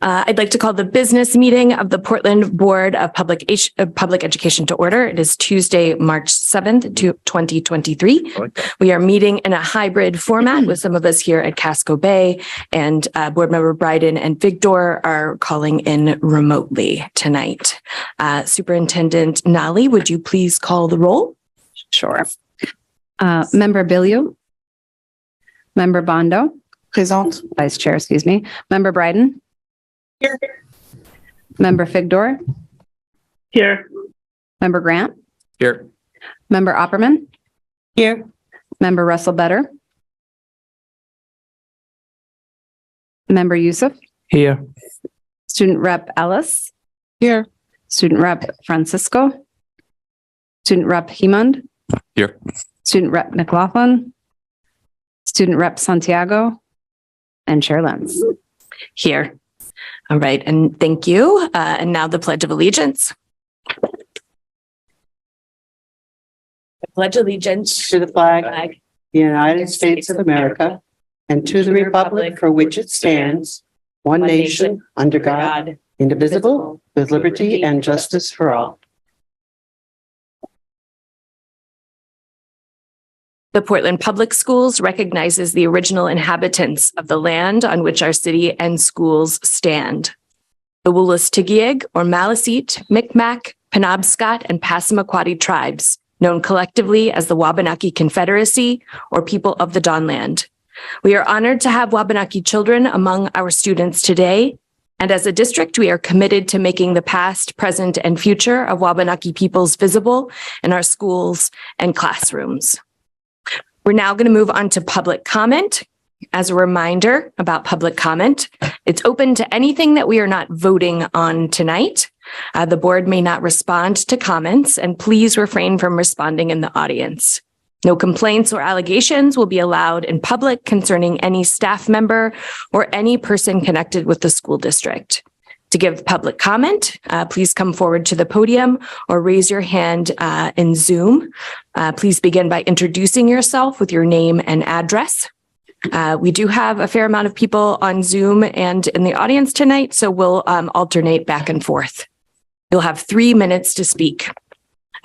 I'd like to call the business meeting of the Portland Board of Public Education to order. It is Tuesday, March 7th, 2023. We are meeting in a hybrid format with some of us here at Casco Bay, and Board Member Bryden and Victor are calling in remotely tonight. Superintendent Nally, would you please call the roll? Sure. Member Bilyeu. Member Bondo. Présente. Vice Chair, excuse me. Member Bryden. Here. Member Figdor. Here. Member Grant. Here. Member Opperman. Here. Member Russell Better. Member Youssef. Here. Student Rep Ellis. Here. Student Rep Francisco. Student Rep Hemond. Here. Student Rep McLaughlin. Student Rep Santiago. And Chair Lenz. Here. All right, and thank you. And now the Pledge of Allegiance. I pledge allegiance To the flag of the United States of America and to the republic for which it stands, one nation, under God, indivisible, with liberty and justice for all. The Portland Public Schools recognizes the original inhabitants of the land on which our city and schools stand. The Wolastoqiyik or Maliseet, Micmac, Penobscot, and Passamaquoddy tribes, known collectively as the Wabanaki Confederacy or People of the Dawnland. We are honored to have Wabanaki children among our students today, and as a district, we are committed to making the past, present, and future of Wabanaki peoples visible in our schools and classrooms. We're now going to move on to public comment. As a reminder about public comment, it's open to anything that we are not voting on tonight. The board may not respond to comments, and please refrain from responding in the audience. No complaints or allegations will be allowed in public concerning any staff member or any person connected with the school district. To give public comment, please come forward to the podium or raise your hand in Zoom. Please begin by introducing yourself with your name and address. We do have a fair amount of people on Zoom and in the audience tonight, so we'll alternate back and forth. You'll have 3 minutes to speak.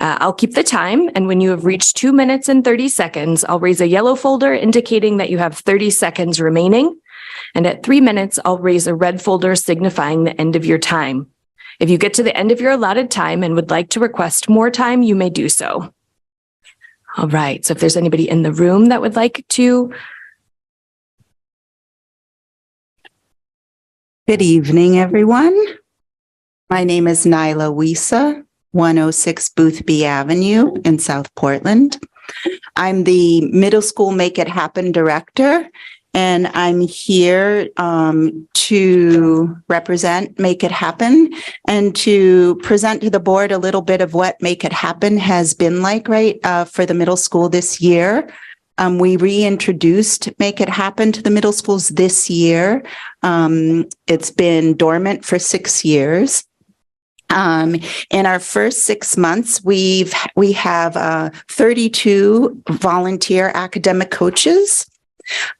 I'll keep the time, and when you have reached 2 minutes and 30 seconds, I'll raise a yellow folder indicating that you have 30 seconds remaining. And at 3 minutes, I'll raise a red folder signifying the end of your time. If you get to the end of your allotted time and would like to request more time, you may do so. All right, so if there's anybody in the room that would like to. Good evening, everyone. My name is Nyla Wisa, 106 Boothby Avenue in South Portland. I'm the Middle School Make It Happen Director, and I'm here to represent Make It Happen and to present to the board a little bit of what Make It Happen has been like, for the middle school this year. We reintroduced Make It Happen to the middle schools this year. It's been dormant for 6 years. In our first 6 months, we have 32 volunteer academic coaches.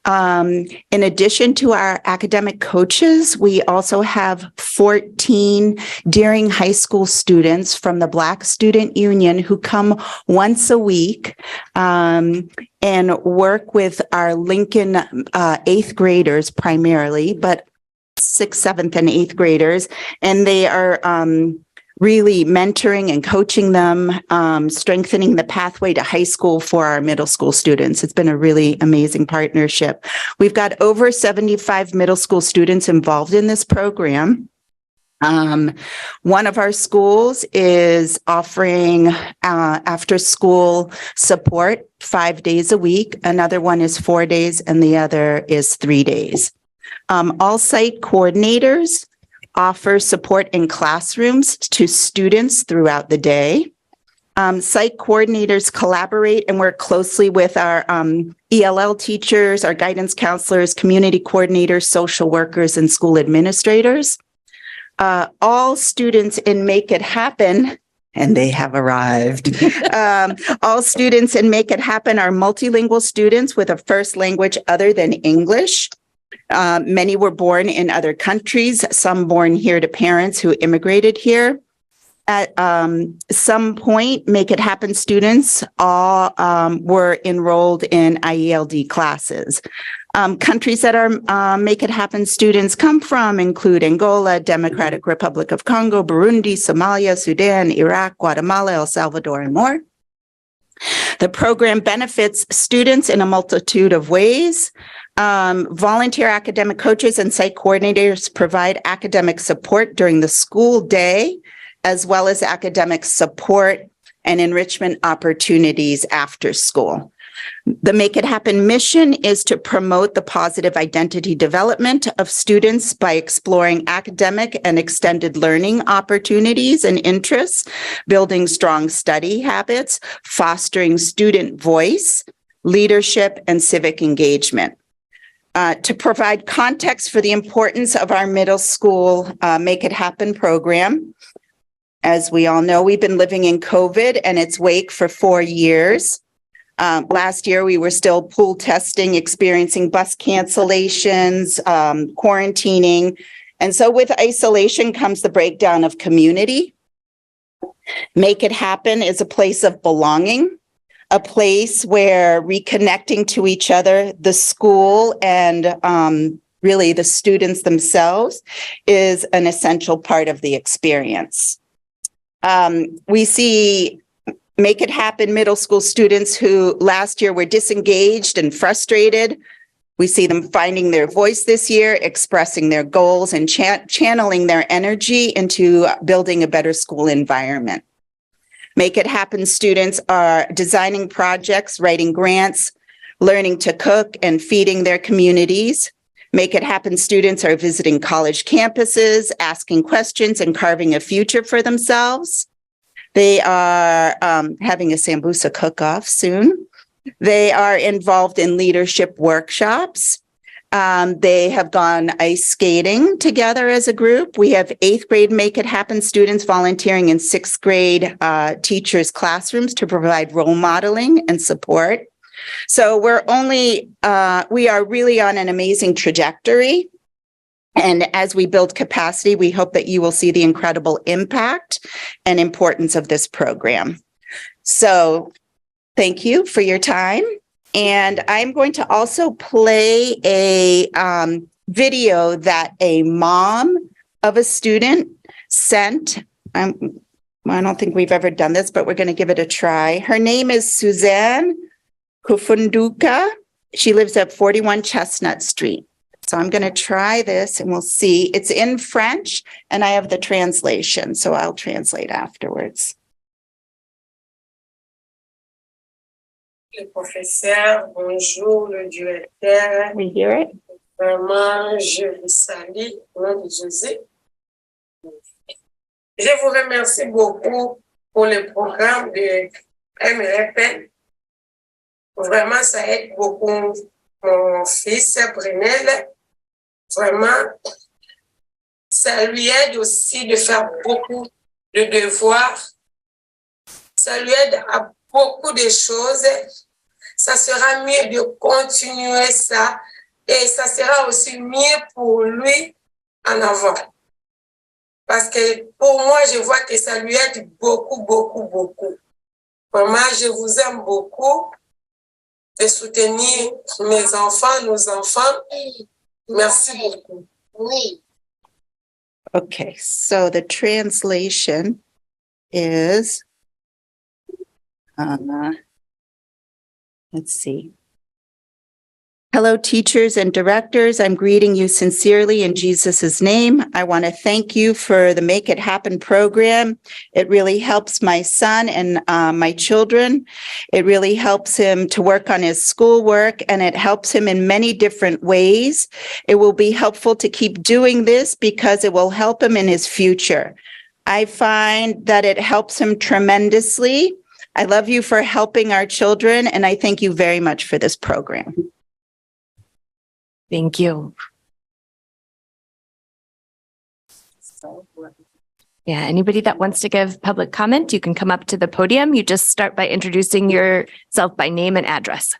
In addition to our academic coaches, we also have 14 Deering High School students from the Black Student Union who come once a week and work with our Lincoln 8th graders primarily, but 6th, 7th, and 8th graders. And they are really mentoring and coaching them, strengthening the pathway to high school for our middle school students. It's been a really amazing partnership. We've got over 75 middle school students involved in this program. One of our schools is offering after school support 5 days a week. Another one is 4 days, and the other is 3 days. All site coordinators offer support in classrooms to students throughout the day. Site coordinators collaborate and work closely with our ELL teachers, our guidance counselors, community coordinators, social workers, and school administrators. All students in Make It Happen, and they have arrived. All students in Make It Happen are multilingual students with a first language other than English. Many were born in other countries, some born here to parents who immigrated here. At some point, Make It Happen students all were enrolled in IELD classes. Countries that our Make It Happen students come from include Angola, Democratic Republic of Congo, Burundi, Somalia, Sudan, Iraq, Guatemala, El Salvador, and more. The program benefits students in a multitude of ways. Volunteer academic coaches and site coordinators provide academic support during the school day, as well as academic support and enrichment opportunities after school. The Make It Happen mission is to promote the positive identity development of students by exploring academic and extended learning opportunities and interests, building strong study habits, fostering student voice, leadership, and civic engagement. To provide context for the importance of our middle school Make It Happen program, as we all know, we've been living in COVID and its wake for 4 years. Last year, we were still pool testing, experiencing bus cancellations, quarantining. And so with isolation comes the breakdown of community. Make It Happen is a place of belonging, a place where reconnecting to each other, the school, and really the students themselves is an essential part of the experience. We see Make It Happen middle school students who last year were disengaged and frustrated. We see them finding their voice this year, expressing their goals and channeling their energy into building a better school environment. Make It Happen students are designing projects, writing grants, learning to cook, and feeding their communities. Make It Happen students are visiting college campuses, asking questions, and carving a future for themselves. They are having a Sambusa cook-off soon. They are involved in leadership workshops. They have gone ice skating together as a group. We have 8th grade Make It Happen students volunteering in 6th grade teachers' classrooms to provide role modeling and support. So we are really on an amazing trajectory. And as we build capacity, we hope that you will see the incredible impact and importance of this program. So thank you for your time. And I'm going to also play a video that a mom of a student sent. I don't think we've ever done this, but we're going to give it a try. Her name is Suzanne Kufunduka. She lives at 41 Chestnut Street. So I'm going to try this and we'll see. It's in French and I have the translation, so I'll translate afterwards. Le professeur, bonjour, le Dieu éternel. We hear it? Vraiment, je vous salue au nom de Jésus. Je vous remercie beaucoup pour le programme de MRP. Vraiment, ça aide beaucoup mon fils Brunel. Vraiment, ça lui aide aussi de faire beaucoup de devoirs. Ça lui aide à beaucoup de choses. Ça sera mieux de continuer ça et ça sera aussi mieux pour lui en avant. Parce que pour moi, je vois que ça lui aide beaucoup, beaucoup, beaucoup. Vraiment, je vous aime beaucoup de soutenir mes enfants, nos enfants. Merci beaucoup. Oui. Okay, so the translation is, let's see. Hello, teachers and directors. I'm greeting you sincerely in Jesus' name. I want to thank you for the Make It Happen program. It really helps my son and my children. It really helps him to work on his schoolwork, and it helps him in many different ways. It will be helpful to keep doing this because it will help him in his future. I find that it helps him tremendously. I love you for helping our children, and I thank you very much for this program. Thank you. Yeah, anybody that wants to give public comment, you can come up to the podium. You just start by introducing yourself by name and address.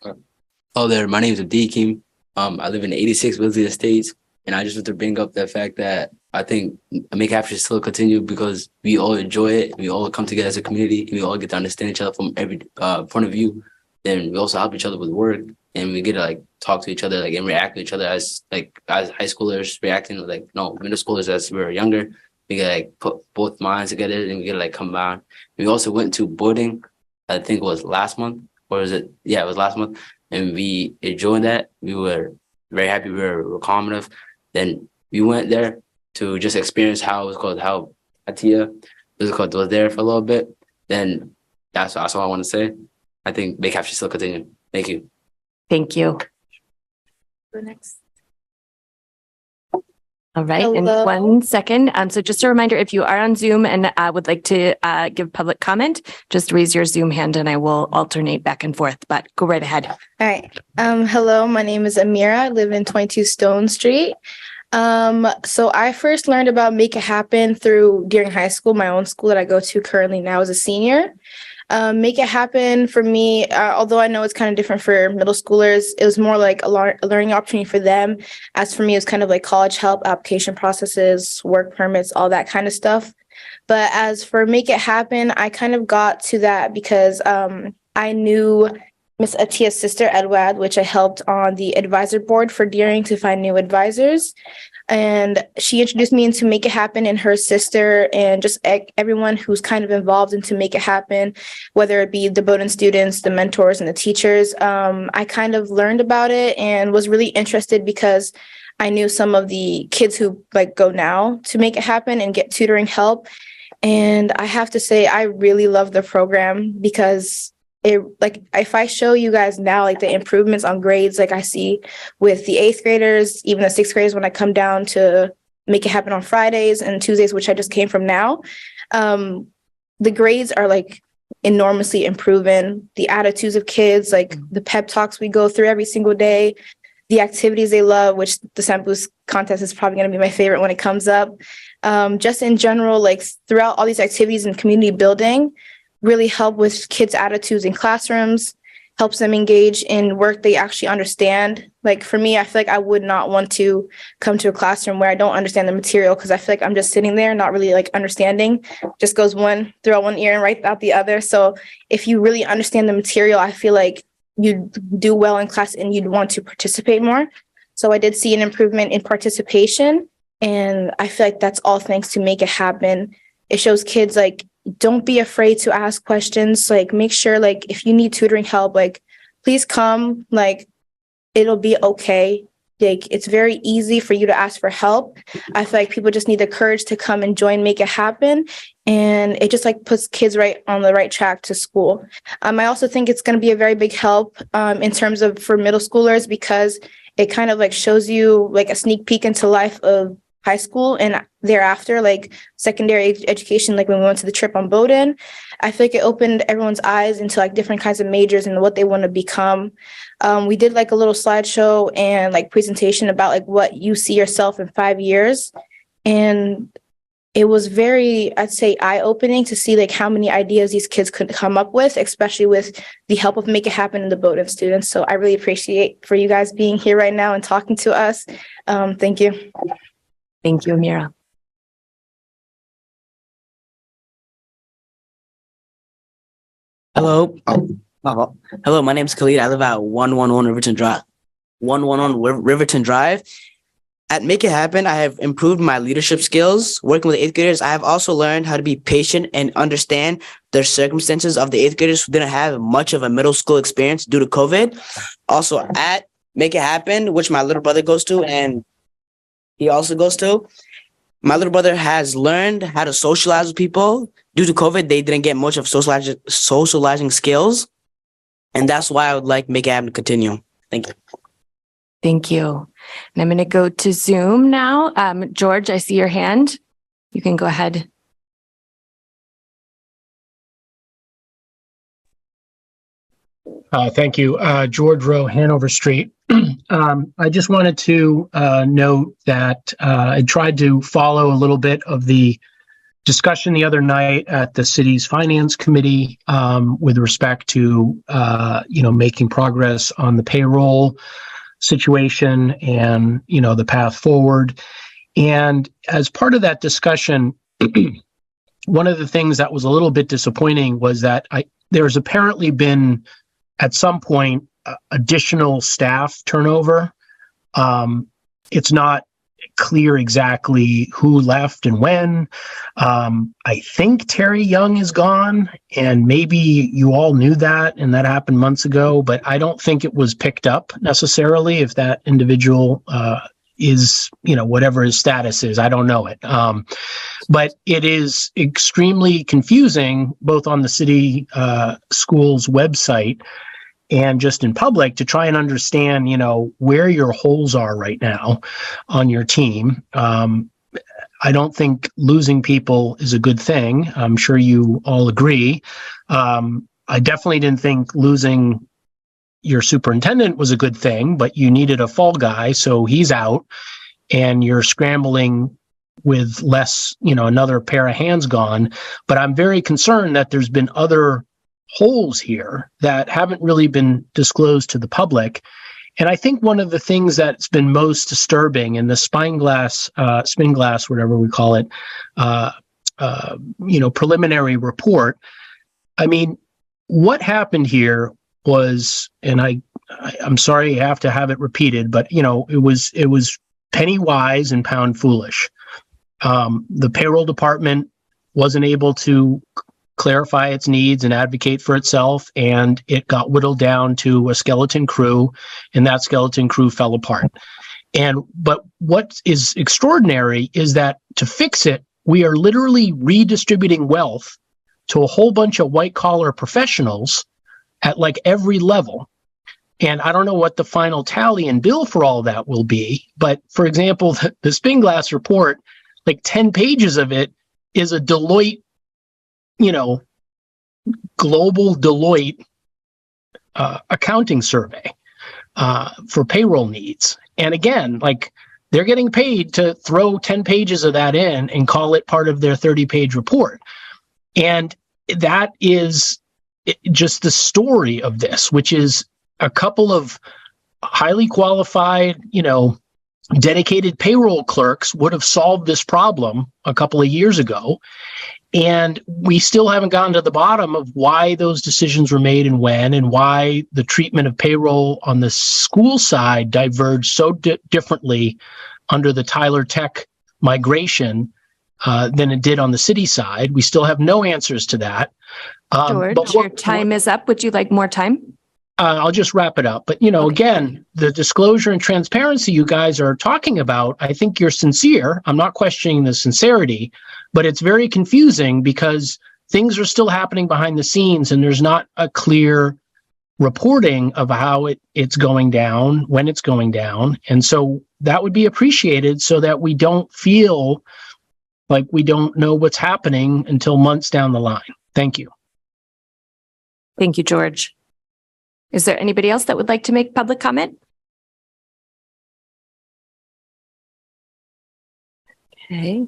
Hello there, my name is Adi Kim. I live in 86 Wilsey Estates, and I just want to bring up the fact that I think Make It Happen should still continue because we all enjoy it. We all come together as a community, and we all get to understand each other from every point of view. Then we also help each other with work, and we get to like talk to each other, like and react to each other as high schoolers reacting like middle schoolers as we were younger. We get like put both minds together, and we get like combine. We also went to boarding. I think it was last month, or is it? Yeah, it was last month, and we enjoyed that. We were very happy. We were calm enough. Then we went there to just experience how it was called, how Atia was there for a little bit. Then that's all I want to say. I think Make It Happen should still continue. Thank you. Thank you. Go next. All right, in Hello. 1 second. So just a reminder, if you are on Zoom and would like to give public comment, just raise your Zoom hand and I will alternate back and forth, but go right ahead. All right. Hello, my name is Amira. I live in 22 Stone Street. So I first learned about Make It Happen during high school, my own school that I go to currently now as a senior. Make It Happen for me, although I know it's kind of different for middle schoolers, it was more like a learning opportunity for them. As for me, it was kind of like college help, application processes, work permits, all that kind of stuff. But as for Make It Happen, I kind of got to that because I knew Miss Atia's sister, Edward, which I helped on the advisor board for Deering to find new advisors. And she introduced me into Make It Happen and her sister and just everyone who's kind of involved into Make It Happen, whether it be the Bowdoin students, the mentors, and the teachers. I kind of learned about it and was really interested because I knew some of the kids who like go now to Make It Happen and get tutoring help. And I have to say, I really love the program because if I show you guys now, like the improvements on grades, like I see with the 8th graders, even the 6th graders, when I come down to Make It Happen on Fridays and Tuesdays, which I just came from now, the grades are like enormously improving. The attitudes of kids, like the pep talks we go through every single day, the activities they love, which the Sand Boost contest is probably going to be my favorite when it comes up. Just in general, like throughout all these activities and community building, really help with kids' attitudes in classrooms, helps them engage in work they actually understand. Like for me, I feel like I would not want to come to a classroom where I don't understand the material because I feel like I'm just sitting there, not really like understanding, just goes through out one ear and right out the other. So if you really understand the material, I feel like you'd do well in class and you'd want to participate more. So I did see an improvement in participation, and I feel like that's all thanks to Make It Happen. It shows kids like, don't be afraid to ask questions. Like, make sure, like, if you need tutoring help, like, please come, like, it'll be okay. Like, it's very easy for you to ask for help. I feel like people just need the courage to come and join Make It Happen. And it just like puts kids right on the right track to school. I also think it's going to be a very big help in terms of for middle schoolers, because it kind of like shows you like a sneak peek into life of high school and thereafter, like secondary education, like when we went to the trip on Bowdoin. I feel like it opened everyone's eyes into like different kinds of majors and what they want to become. We did like a little slideshow and like presentation about like what you see yourself in 5 years. And it was very, I'd say, eye-opening to see like how many ideas these kids could come up with, especially with the help of Make It Happen and the Bowdoin students. So I really appreciate for you guys being here right now and talking to us. Thank you. Thank you, Amira. Hello. Hello, my name is Khalid. I live at 111 Riverton Drive. 111 Riverton Drive. At Make It Happen, I have improved my leadership skills. Working with 8th graders, I have also learned how to be patient and understand the circumstances of the 8th graders who didn't have much of a middle school experience due to COVID. Also at Make It Happen, which my little brother goes to and he also goes to, my little brother has learned how to socialize with people. Due to COVID, they didn't get much of socializing skills. And that's why I would like Make It Happen to continue. Thank you. Thank you. And I'm going to go to Zoom now. George, I see your hand. You can go ahead. Thank you. George Rowe, Hanover Street. I just wanted to note that I tried to follow a little bit of the discussion the other night at the city's finance committee with respect to, making progress on the payroll situation and, the path forward. And as part of that discussion, one of the things that was a little bit disappointing was that there's apparently been, at some point, additional staff turnover. It's not clear exactly who left and when. I think Terry Young is gone, and maybe you all knew that, and that happened months ago, but I don't think it was picked up necessarily if that individual is, whatever his status is. I don't know it. But it is extremely confusing, both on the city schools website and just in public, to try and understand, where your holes are right now on your team. I don't think losing people is a good thing. I'm sure you all agree. I definitely didn't think losing your superintendent was a good thing, but you needed a fall guy, so he's out, and you're scrambling with less, another pair of hands gone. But I'm very concerned that there's been other holes here that haven't really been disclosed to the public. And I think one of the things that's been most disturbing in the spin glass, whatever we call it, preliminary report. I mean, what happened here was, and I'm sorry I have to have it repeated, but it was penny wise and pound foolish. The payroll department wasn't able to clarify its needs and advocate for itself, and it got whittled down to a skeleton crew, and that skeleton crew fell apart. But what is extraordinary is that to fix it, we are literally redistributing wealth to a whole bunch of white collar professionals at like every level. And I don't know what the final tally and bill for all of that will be. But for example, the spin glass report, like 10 pages of it is a Deloitte, global Deloitte accounting survey for payroll needs. And again, like they're getting paid to throw 10 pages of that in and call it part of their 30-page report. And that is just the story of this, which is a couple of highly qualified, dedicated payroll clerks would have solved this problem a couple of years ago. And we still haven't gotten to the bottom of why those decisions were made and when, and why the treatment of payroll on the school side diverged so differently under the Tyler Tech migration than it did on the city side. We still have no answers to that. George, your time is up. Would you like more time? I'll just wrap it up. But, again, the disclosure and transparency you guys are talking about, I think you're sincere. I'm not questioning the sincerity, but it's very confusing because things are still happening behind the scenes and there's not a clear reporting of how it's going down, when it's going down. And so that would be appreciated so that we don't feel like we don't know what's happening until months down the line. Thank you. Thank you, George. Is there anybody else that would like to make public comment? Okay.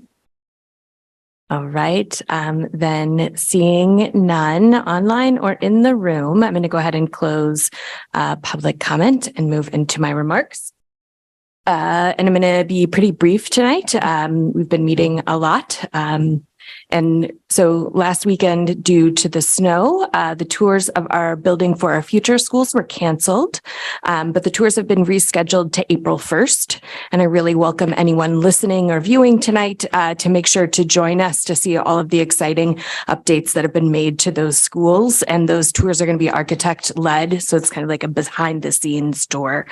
All right. Then seeing none online or in the room, I'm going to go ahead and close public comment and move into my remarks. And I'm going to be pretty brief tonight. We've been meeting a lot. And so last weekend, due to the snow, the tours of our Building for Our Future schools were canceled, but the tours have been rescheduled to April 1st. And I really welcome anyone listening or viewing tonight to make sure to join us to see all of the exciting updates that have been made to those schools. And those tours are going to be architect-led, so it's kind of like a behind-the-scenes tour.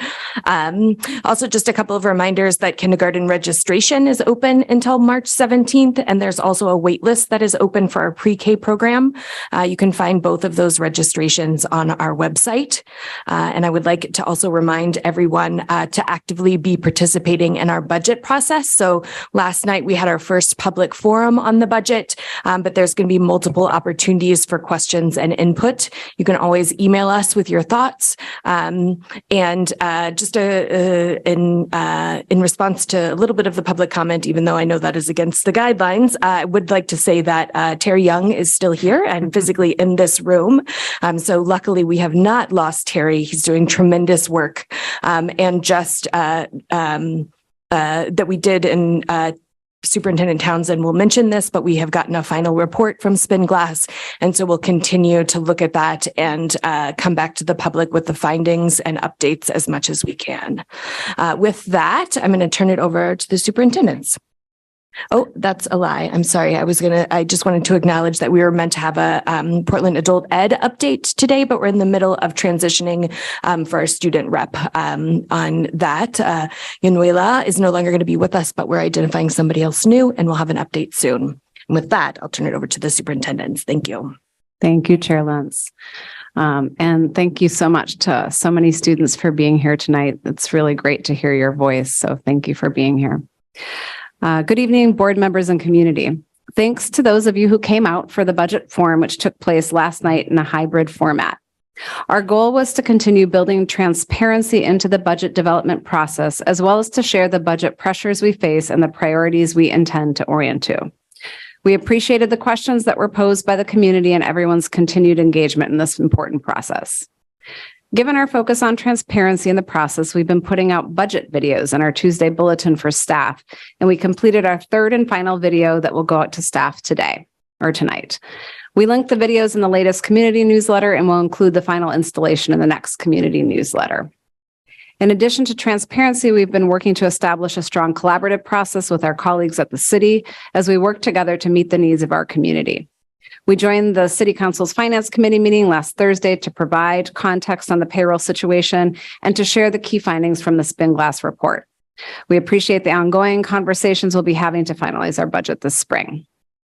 Also, just a couple of reminders that kindergarten registration is open until March 17th, and there's also a wait list that is open for our pre-K program. You can find both of those registrations on our website. And I would like to also remind everyone to actively be participating in our budget process. So last night we had our first public forum on the budget, but there's going to be multiple opportunities for questions and input. You can always email us with your thoughts. And just in response to a little bit of the public comment, even though I know that is against the guidelines, I would like to say that Terry Young is still here and physically in this room. So luckily we have not lost Terry. He's doing tremendous work. And just that we did in Superintendent Townsend will mention this, but we have gotten a final report from Spinglass. And so we'll continue to look at that and come back to the public with the findings and updates as much as we can. With that, I'm going to turn it over to the superintendents. Oh, that's a lie. I'm sorry. I just wanted to acknowledge that we were meant to have a Portland Adult Ed update today, but we're in the middle of transitioning for our student rep on that. Yanuela is no longer going to be with us, but we're identifying somebody else new and we'll have an update soon. And with that, I'll turn it over to the superintendents. Thank you. Thank you, Chair Lentz. And thank you so much to so many students for being here tonight. It's really great to hear your voice. So thank you for being here. Good evening, board members and community. Thanks to those of you who came out for the budget forum, which took place last night in a hybrid format. Our goal was to continue building transparency into the budget development process, as well as to share the budget pressures we face and the priorities we intend to orient to. We appreciated the questions that were posed by the community and everyone's continued engagement in this important process. Given our focus on transparency in the process, we've been putting out budget videos in our Tuesday bulletin for staff, and we completed our third and final video that will go out to staff today or tonight. We linked the videos in the latest community newsletter and will include the final installation in the next community newsletter. In addition to transparency, we've been working to establish a strong collaborative process with our colleagues at the city as we work together to meet the needs of our community. We joined the City Council's Finance Committee meeting last Thursday to provide context on the payroll situation and to share the key findings from the Spinglass report. We appreciate the ongoing conversations we'll be having to finalize our budget this spring.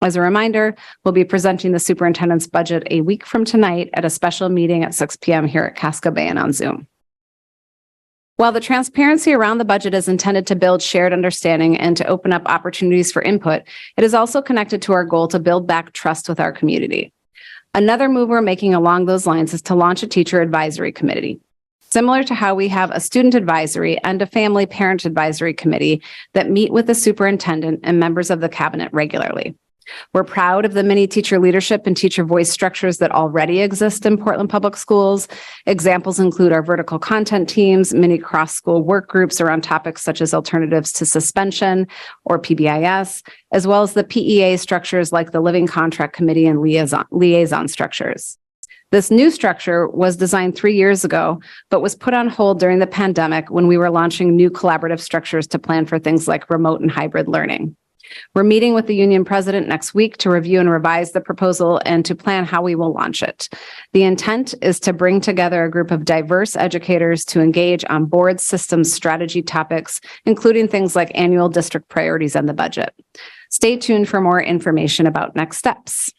As a reminder, we'll be presenting the superintendent's budget a week from tonight at a special meeting at 6 p.m. here at Casco Bay and on Zoom. While the transparency around the budget is intended to build shared understanding and to open up opportunities for input, it is also connected to our goal to build back trust with our community. Another move we're making along those lines is to launch a teacher advisory committee. Similar to how we have a student advisory and a family parent advisory committee that meet with the superintendent and members of the cabinet regularly. We're proud of the many teacher leadership and teacher voice structures that already exist in Portland Public Schools. Examples include our vertical content teams, many cross-school work groups around topics such as alternatives to suspension or PBIS, as well as the PEA structures like the Living Contract Committee and liaison structures. This new structure was designed 3 years ago, but was put on hold during the pandemic when we were launching new collaborative structures to plan for things like remote and hybrid learning. We're meeting with the union president next week to review and revise the proposal and to plan how we will launch it. The intent is to bring together a group of diverse educators to engage on board systems strategy topics, including things like annual district priorities and the budget. Stay tuned for more information about next steps.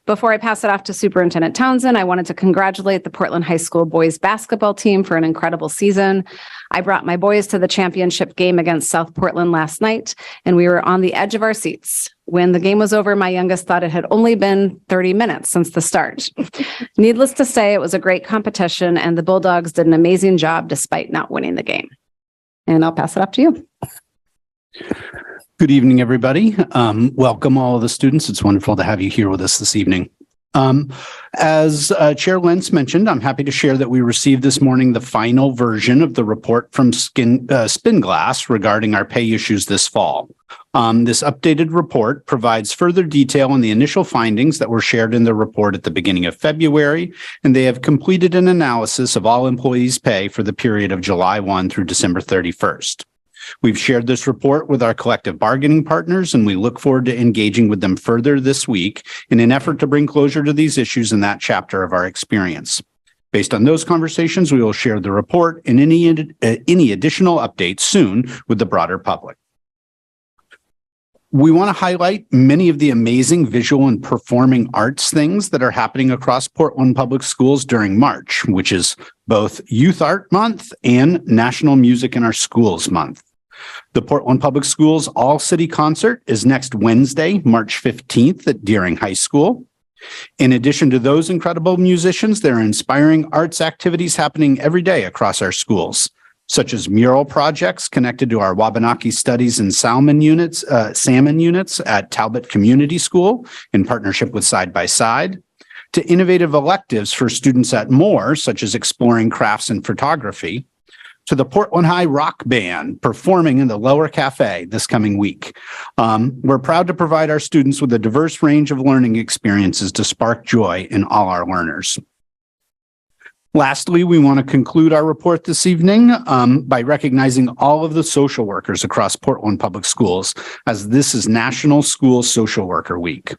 Before I pass it off to Superintendent Townsend, I wanted to congratulate the Portland High School boys basketball team for an incredible season. I brought my boys to the championship game against South Portland last night, and we were on the edge of our seats. When the game was over, my youngest thought it had only been 30 minutes since the start. Needless to say, it was a great competition, and the Bulldogs did an amazing job despite not winning the game. And I'll pass it off to you. Good evening, everybody. Welcome all of the students. It's wonderful to have you here with us this evening. As Chair Lentz mentioned, I'm happy to share that we received this morning the final version of the report from Spinglass regarding our pay issues this fall. This updated report provides further detail on the initial findings that were shared in the report at the beginning of February, and they have completed an analysis of all employees' pay for the period of July 1 through December 31st. We've shared this report with our collective bargaining partners, and we look forward to engaging with them further this week in an effort to bring closure to these issues in that chapter of our experience. Based on those conversations, we will share the report and any additional updates soon with the broader public. We want to highlight many of the amazing visual and performing arts things that are happening across Portland Public Schools during March, which is both Youth Art Month and National Music in Our Schools Month. The Portland Public Schools All-City Concert is next Wednesday, March 15th at Deering High School. In addition to those incredible musicians, there are inspiring arts activities happening every day across our schools. such as mural projects connected to our Wabanaki Studies and salmon units at Talbot Community School in partnership with Side by Side, to innovative electives for students at Moore, such as exploring crafts and photography, to the Portland High Rock Band performing in the Lower Cafe this coming week. We're proud to provide our students with a diverse range of learning experiences to spark joy in all our learners. Lastly, we want to conclude our report this evening by recognizing all of the social workers across Portland Public Schools, as this is National School Social Worker Week.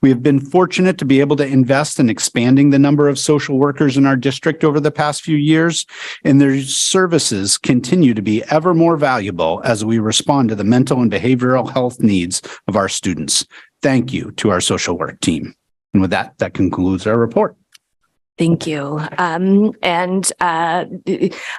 We have been fortunate to be able to invest in expanding the number of social workers in our district over the past few years, and their services continue to be ever more valuable as we respond to the mental and behavioral health needs of our students. Thank you to our social work team. And with that, that concludes our report. Thank you. I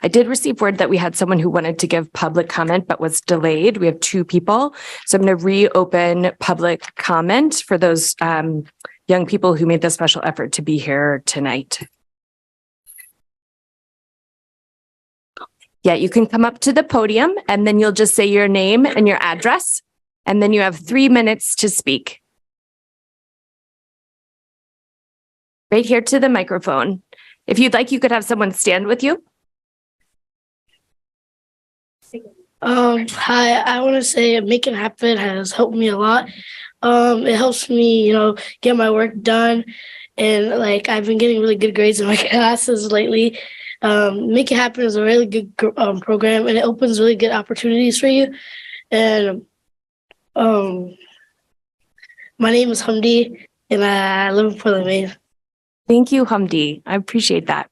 did receive word that we had someone who wanted to give public comment but was delayed. We have 2 people. So I'm going to reopen public comment for those young people who made the special effort to be here tonight. Yeah, you can come up to the podium and then you'll just say your name and your address, and then you have 3 minutes to speak. Right here to the microphone. If you'd like, you could have someone stand with you. Hi, I want to say Make It Happen has helped me a lot. It helps me, get my work done. And I've been getting really good grades in my classes lately. Make It Happen is a really good program, and it opens really good opportunities for you. And my name is Hamdi, and I live in Portland, Maine. Thank you, Hamdi. I appreciate that.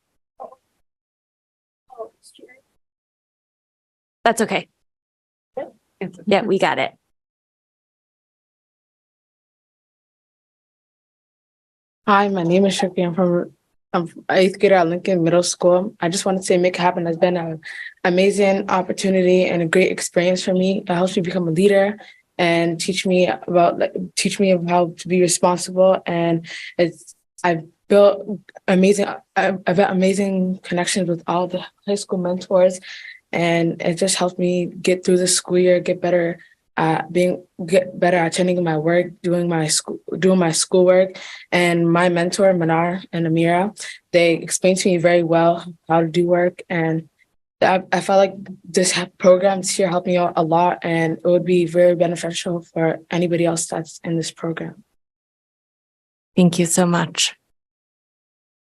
That's okay. Yeah, we got it. Hi, my name is Shruti. I'm 8th grader at Lincoln Middle School. I just want to say Make It Happen has been an amazing opportunity and a great experience for me. It helps me become a leader and teach me of how to be responsible. And I've built amazing connections with all the high school mentors, and it just helped me get through the school year, get better at attending my work, doing my schoolwork. And my mentor, Manar and Amira, they explained to me very well how to do work. And I felt like this program here helped me out a lot, and it would be very beneficial for anybody else that's in this program. Thank you so much.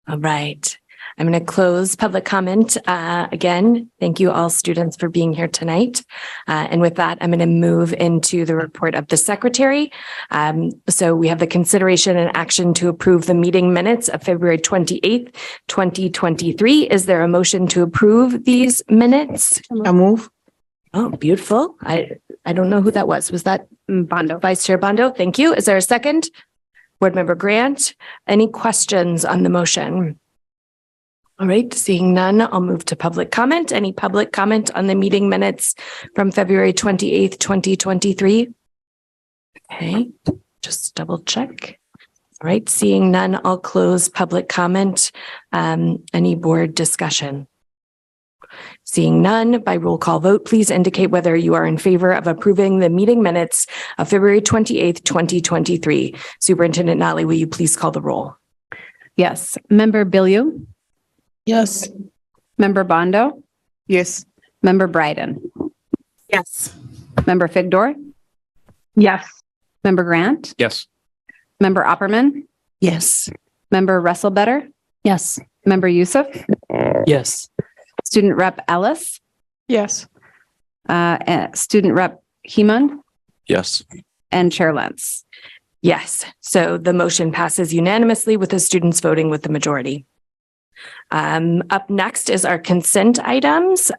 All right. I'm going to close public comment. Again, thank you all students for being here tonight. And with that, I'm going to move into the report of the secretary. So we have the consideration and action to approve the meeting minutes of February 28th, 2023. Is there a motion to approve these minutes? I move. Oh, beautiful. I don't know who that was. Was that Bondo. Vice Chair Bondo? Thank you. Is there a second? Board Member Grant, any questions on the motion? All right, seeing none, I'll move to public comment. Any public comment on the meeting minutes from February 28th, 2023? Okay, just double check. All right, seeing none, I'll close public comment. Any board discussion? Seeing none, by roll call vote, please indicate whether you are in favor of approving the meeting minutes of February 28th, 2023. Superintendent Nally, will you please call the roll? Yes. Member Bilyeu? Yes. Member Bondo? Yes. Member Bryden? Yes. Member Figdor? Yes. Member Grant? Yes. Member Opperman? Yes. Member Russellbetter? Yes. Member Youssef? Yes. Student Rep Ellis? Yes. Student Rep Heeman? Yes. And Chair Lentz? Yes. So the motion passes unanimously with the students voting with the majority. Up next is our consent items.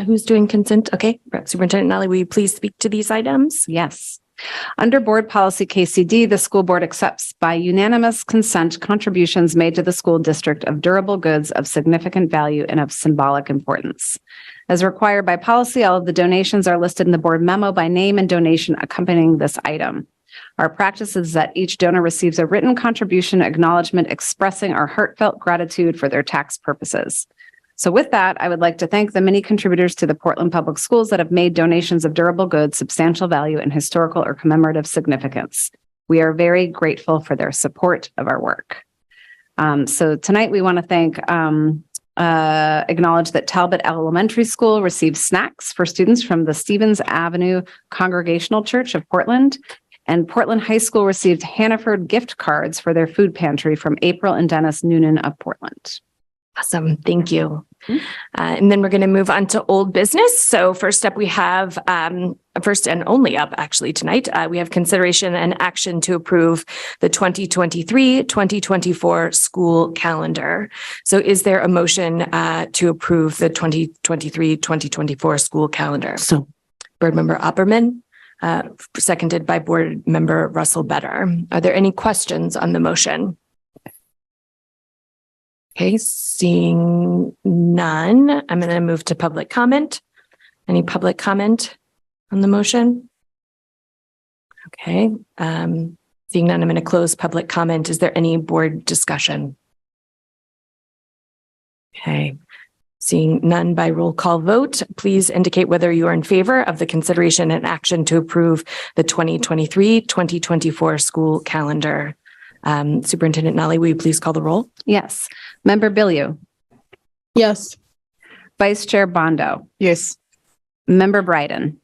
Who's doing consent? Okay. Superintendent Nally, will you please speak to these items? Yes. Under Board Policy KCD, the school board accepts by unanimous consent contributions made to the school district of durable goods of significant value and of symbolic importance. As required by policy, all of the donations are listed in the board memo by name and donation accompanying this item. Our practice is that each donor receives a written contribution acknowledgement expressing our heartfelt gratitude for their tax purposes. So with that, I would like to thank the many contributors to the Portland Public Schools that have made donations of durable goods, substantial value, and historical or commemorative significance. We are very grateful for their support of our work. So tonight we want to acknowledge that Talbot Elementary School received snacks for students from the Stevens Avenue Congregational Church of Portland, and Portland High School received Hannaford gift cards for their food pantry from April and Dennis Noonan of Portland. Awesome. Thank you. And then we're going to move on to old business. So first up, we have first and only up actually tonight, we have consideration and action to approve the 2023-2024 school calendar. So is there a motion to approve the 2023-2024 school calendar? So, Board Member Opperman, seconded by Board Member Russell Better. Are there any questions on the motion? Okay, seeing none, I'm going to move to public comment. Any public comment on the motion? Okay, seeing none, I'm going to close public comment. Is there any board discussion? Okay, seeing none by roll call vote, please indicate whether you are in favor of the consideration and action to approve the 2023-2024 school calendar. Superintendent Nally, will you please call the roll? Yes. Member Billiou. Yes. Vice Chair Bondo. Yes. Member Bryden.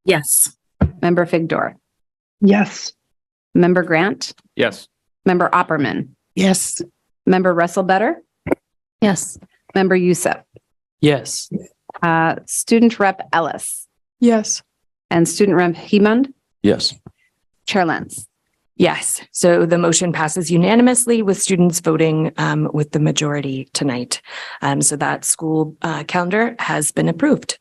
Yes. Member Figdor. Yes. Member Grant. Yes. Member Opperman. Yes. Member Russell Better. Yes. Member Youssef. yes. Student Rep Ellis. Yes. And Student Rep Hemond. Yes. Chair Lentz. Yes, so the motion passes unanimously with students voting with the majority tonight. So that school calendar has been approved.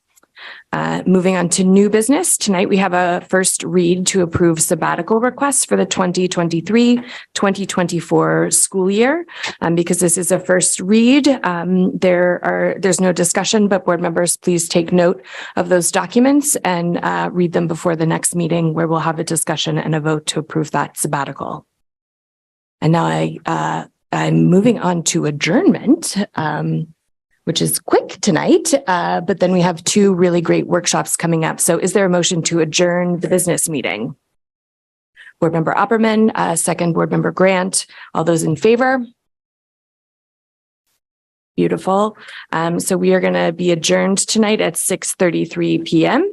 Moving on to new business, tonight we have a first read to approve sabbatical requests for the 2023-2024 school year. Because this is a first read, there's no discussion, but board members, please take note of those documents and read them before the next meeting where we'll have a discussion and a vote to approve that sabbatical. And now I'm moving on to adjournment. Which is quick tonight, but then we have two really great workshops coming up. So is there a motion to adjourn the business meeting? Board Member Opperman, second Board Member Grant. All those in favor? Beautiful. So we are going to be adjourned tonight at 6:33 p.m.